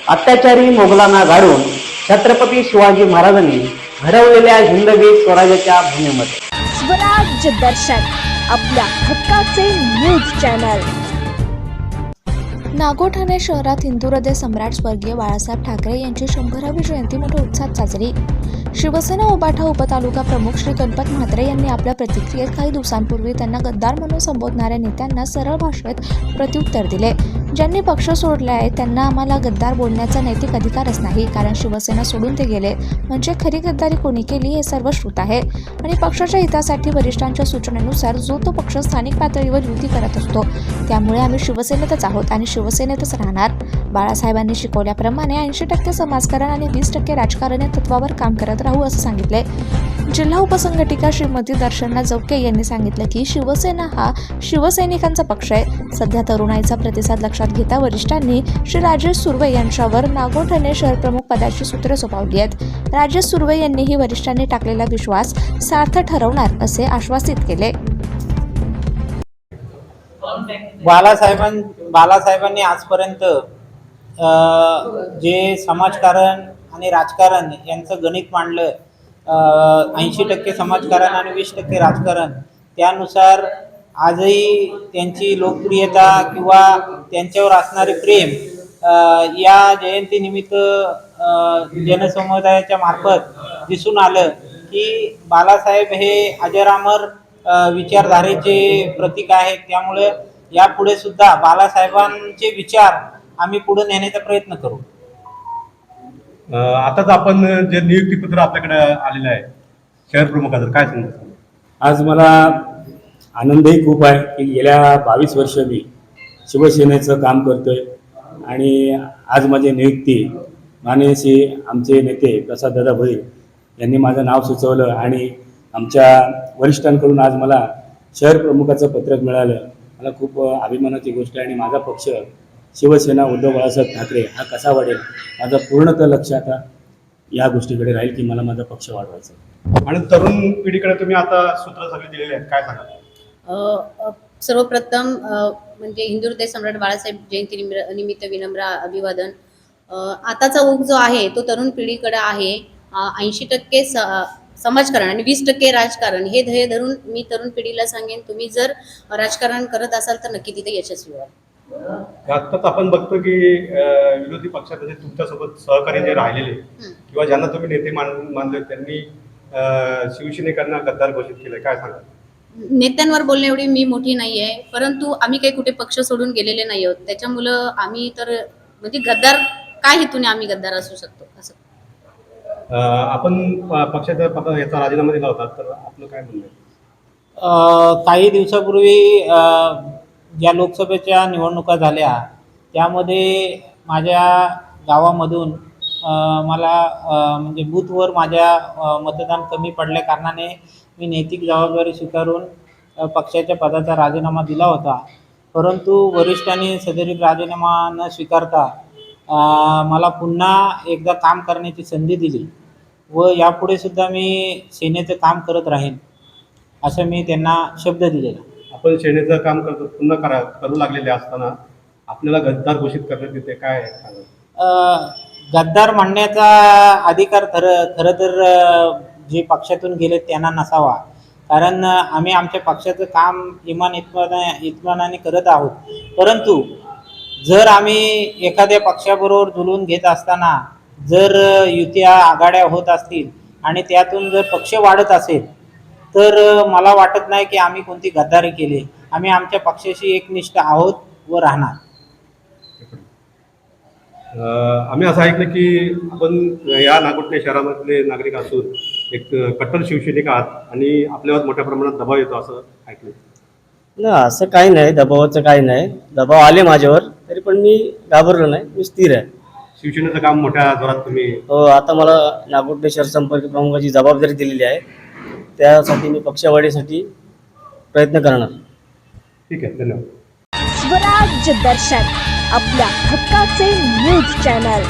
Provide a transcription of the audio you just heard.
अत्याचारी मोगलांना गाडून छत्रपती शिवाजी महाराजांनी घडवलेल्या हिंदवी स्वराज्याच्या भूमीमध्ये स्वराज्य दर्शन, आपल्या हक्काचे न्यूज चॅनल। नागोठाणे शहरात हिंदू हृदय सम्राट स्वर्गीय बाळासाहेब ठाकरे यांची 100वी जयंती मोठ्या उत्साहात साजरी। शिवसेना उबाठा उपतालुका प्रमुख श्री गणपत म्हात्रे यांनी आपल्या प्रतिक्रियेत काही दिवसांपूर्वी त्यांना गद्दार म्हणून संबोधणाऱ्या नेत्यांना सरळ भाषेत प्रत्युत्तर दिले। ज्यांनी पक्ष सोडले आहे त्यांना आम्हाला गद्दार बोलण्याचा नैतिक अधिकारच नाही, कारण शिवसेना सोडून ते गेले म्हणजे खरी गद्दारी कोणी केली हे सर्व श्रुत आहे आणि पक्षाच्या हितासाठी वरिष्ठांच्या सूचनेनुसार जो तो पक्ष स्थानिक पातळीवर युती करत असतो, त्यामुळे आम्ही शिवसेनेतच आहोत आणि शिवसेनेतच राहणार। बाळासाहेबांनी शिकवल्याप्रमाणे 80% समाजकारण आणि 20% राजकारण या तत्वावर काम करत राहू असं सांगितले। जिल्हा उपसंघटिका श्रीमती दर्शना जवके यांनी सांगितलं की शिवसेना हा शिवसैनिकांचा पक्ष आहे। सध्या तरुणाईचा प्रतिसाद लक्षात घेता वरिष्ठांनी श्री राजेश सुर्वे यांच्यावर नागोठाणे शहर प्रमुख पदाची सूत्रे सोपवली आहेत। राजेश सुर्वे यांनीही वरिष्ठांनी टाकलेला विश्वास सार्थ ठरवणार असे आश्वासित केले। बाळासाहेबांनी आजपर्यंत जे समाजकारण आणि राजकारण यांचं गणित मांडलं, 80% समाजकारण आणि 20% राजकारण, त्यानुसार आजही त्यांची लोकप्रियता किंवा त्यांच्यावर असणारे प्रेम या जयंतीनिमित्त जनसमुदायाच्या मार्फत दिसून आलं की बाळासाहेब हे अजरामर विचारधारेचे प्रतीक आहेत। त्यामुळे यापुढे सुद्धा बाळासाहेबांचे विचार आम्ही पुढे नेण्याचा प्रयत्न करू। आताच आपण जे नियुक्तीपत्र आपल्याकडे आलेलं आहे शहर प्रमुखाचं, काय सांगता? आज मला आनंदही खूप आहे की गेल्या 22 वर्ष मी शिवसेनेचं काम करतोय आणि आज माझी नियुक्ती माननीय आमचे नेते प्रसाददादा भोईर यांनी माझं नाव सुचवलं आणि आमच्या वरिष्ठांकडून आज मला शहर प्रमुखाचं पत्रक मिळालं। मला खूप अभिमानाची गोष्ट आहे आणि माझा पक्ष शिवसेना उद्धव बाळासाहेब ठाकरे हा कसा वाढेल, माझं पूर्णतः लक्ष आता या गोष्टीकडे राहील की मला माझा पक्ष वाढवायचा। आणि तरुण पिढीकडे तुम्ही आता सूत्र सगळे दिलेले आहेत, काय सांगा? सर्वप्रथम म्हणजे हिंदू हृदय सम्राट बाळासाहेब जयंती निमित्त विनम्र अभिवादन। आताचा ओघ जो आहे तो तरुण पिढीकडे आहे। 80% समाजकारण आणि 20% राजकारण हे ध्येय धरून मी तरुण पिढीला सांगेन, तुम्ही जर राजकारण करत असाल तर नक्की तिथे यशस्वी व्हाल। आत्ताच आपण बघतो की विरोधी पक्षात जे तुमच्यासोबत सहकारी जे राहिलेले किंवा ज्यांना तुम्ही नेते मानले त्यांनी शिवसेनेकरांना गद्दार घोषित केलं, काय सांगा? नेत्यांवर बोलणे एवढी मी मोठी नाही आहे, परंतु आम्ही काही कुठे पक्ष सोडून गेलेले नाही आहोत। त्याच्यामुळं आम्ही तर म्हणजे गद्दार काय हेतूने आम्ही गद्दार असू शकतो असं? आपण पक्षाच्या पदाचा याचा राजीनामा दिला होता, तर आपलं काय म्हणणं आहे? काही दिवसापूर्वी ज्या लोकसभेच्या निवडणुका झाल्या त्यामध्ये माझ्या गावामधून मला म्हणजे बूथवर माझ्या मतदान कमी पडल्या कारणाने मी नैतिक जबाबदारी स्वीकारून पक्षाच्या पदाचा राजीनामा दिला होता। परंतु वरिष्ठांनी सदरील राजीनामा न स्वीकारता मला पुन्हा एकदा काम करण्याची संधी दिली व यापुढे सुद्धा मी सेनेचं काम करत राहीन असं मी त्यांना शब्द दिलेला। आपण सेनेचं काम करतो पुन्हा करू लागलेले असताना आपल्याला गद्दार घोषित करण्यात येते, काय सांगा? गद्दार म्हणण्याचा अधिकार खरं तर जे पक्षातून गेले त्यांना नसावा, कारण आम्ही आमच्या पक्षाचं काम इत्मानाने करत आहोत। परंतु जर आम्ही एखाद्या पक्षाबरोबर जुळून घेत असताना जर युत्या आघाड्या होत असतील आणि त्यातून जर पक्ष वाढत असेल तर मला वाटत नाही की आम्ही कोणती गद्दारी केली। आम्ही आमच्या पक्षाशी एकनिष्ठ आहोत व राहणार। आम्ही असं ऐकलं की आपण या नागोठणे शहरामधले नागरिक असून एक कट्टर शिवसैनिक आहात आणि आपल्यावर मोठ्या प्रमाणात दबाव येतो असं ऐकलं? ना, असं काही नाही, दबावाचं काही नाही। दबाव आले माझ्यावर तरी पण मी घाबरलो नाही, मी स्थिर आहे। शिवसेनेचं काम मोठ्या जोरात तुम्ही? हो, आता मला नागोठणे शहर संपर्क प्रमुखाची जबाबदारी दिलेली आहे, त्यासाठी मी पक्षवाढीसाठी प्रयत्न करणार। ठीक आहे, धन्यवाद। स्वराज्य दर्शन, आपल्या हक्काचे न्यूज चॅनल।